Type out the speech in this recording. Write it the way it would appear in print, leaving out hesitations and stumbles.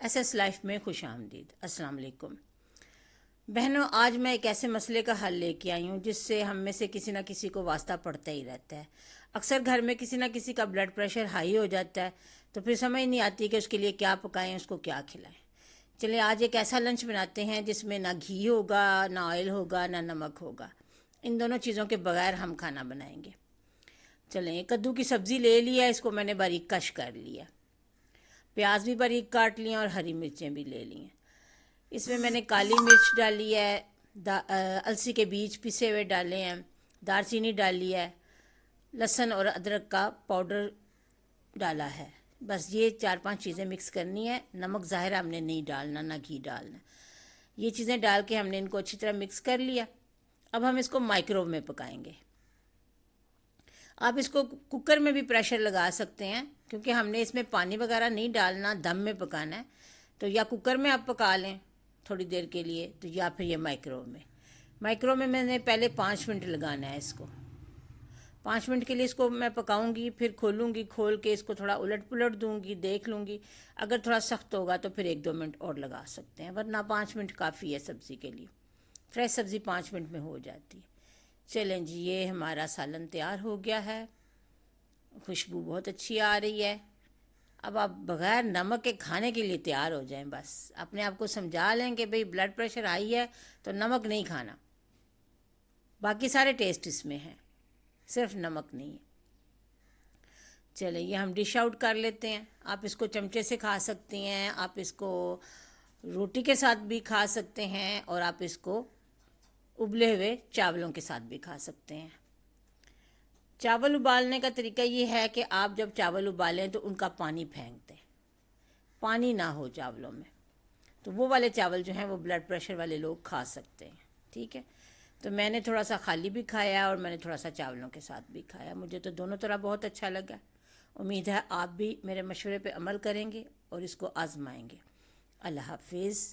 SS life में खुश आमदीद। अस्सलाम वालेकुम बहनों, आज मैं एक ऐसे मसले का हल लेके आई हूँ जिससे हम में से किसी ना किसी को वास्ता पड़ता ही रहता है। अक्सर घर में किसी ना किसी का ब्लड प्रेशर हाई हो जाता है, तो फिर समझ नहीं आती कि उसके लिए क्या पकाएं, उसको क्या खिलाएं। चलिए आज एक ऐसा लंच बनाते हैं जिसमें ना घी होगा, ना ऑयल होगा, ना नमक होगा। इन दोनों चीज़ों के बगैर हम खाना बनाएंगे। चलें, कद्दू की सब्ज़ी ले लिया, इसको मैंने बारीक कश कर लिया। प्याज भी बारीक काट लिए और हरी मिर्चें भी ले ली हैं। इसमें मैंने काली मिर्च डाली है, अलसी के बीज पिसे हुए डाले हैं, दालचीनी डाली है, लहसुन और अदरक का पाउडर डाला है। बस ये 4-5 चीज़ें मिक्स करनी है। नमक ज़ाहिर हमने नहीं डालना, ना घी डालना। ये चीज़ें डाल के हमने इनको अच्छी तरह मिक्स कर लिया। अब हम इसको माइक्रोवेव में पकाएंगे। आप इसको कुकर में भी प्रेशर लगा सकते हैं, क्योंकि हमने इसमें पानी वगैरह नहीं डालना, दम में पकाना है। तो या कुकर में आप पका लें थोड़ी देर के लिए, तो या फिर ये माइक्रो में मैंने पहले 5 मिनट लगाना है इसको। 5 मिनट के लिए इसको मैं पकाऊंगी, फिर खोलूंगी, खोल के इसको थोड़ा उलट पुलट दूंगी, देख लूँगी। अगर थोड़ा सख्त होगा तो फिर 1-2 मिनट और लगा सकते हैं, वरना 5 मिनट काफ़ी है सब्ज़ी के लिए। फ्रेश सब्ज़ी 5 मिनट में हो जाती है। चलें जी, ये हमारा सालन तैयार हो गया है। खुशबू बहुत अच्छी आ रही है। अब आप बग़ैर नमक के खाने के लिए तैयार हो जाएं। बस अपने आप को समझा लें कि भाई ब्लड प्रेशर हाई है तो नमक नहीं खाना, बाकी सारे टेस्ट इसमें हैं, सिर्फ नमक नहीं है। चलिए ये हम डिश आउट कर लेते हैं। आप इसको चमचे से खा सकती हैं, आप इसको रोटी के साथ भी खा सकते हैं, और आप इसको उबले हुए चावलों के साथ भी खा सकते हैं। चावल उबालने का तरीका ये है कि आप जब चावल उबालें तो उनका पानी फेंक दें, पानी ना हो चावलों में। तो वो वाले चावल जो हैं वो ब्लड प्रेशर वाले लोग खा सकते हैं। ठीक है, तो मैंने थोड़ा सा खाली भी खाया और मैंने थोड़ा सा चावलों के साथ भी खाया। मुझे तो दोनों तरह बहुत अच्छा लगा। उम्मीद है आप भी मेरे मशवरे पे अमल करेंगे और इसको आजमाएंगे। अल्लाह हाफिज़।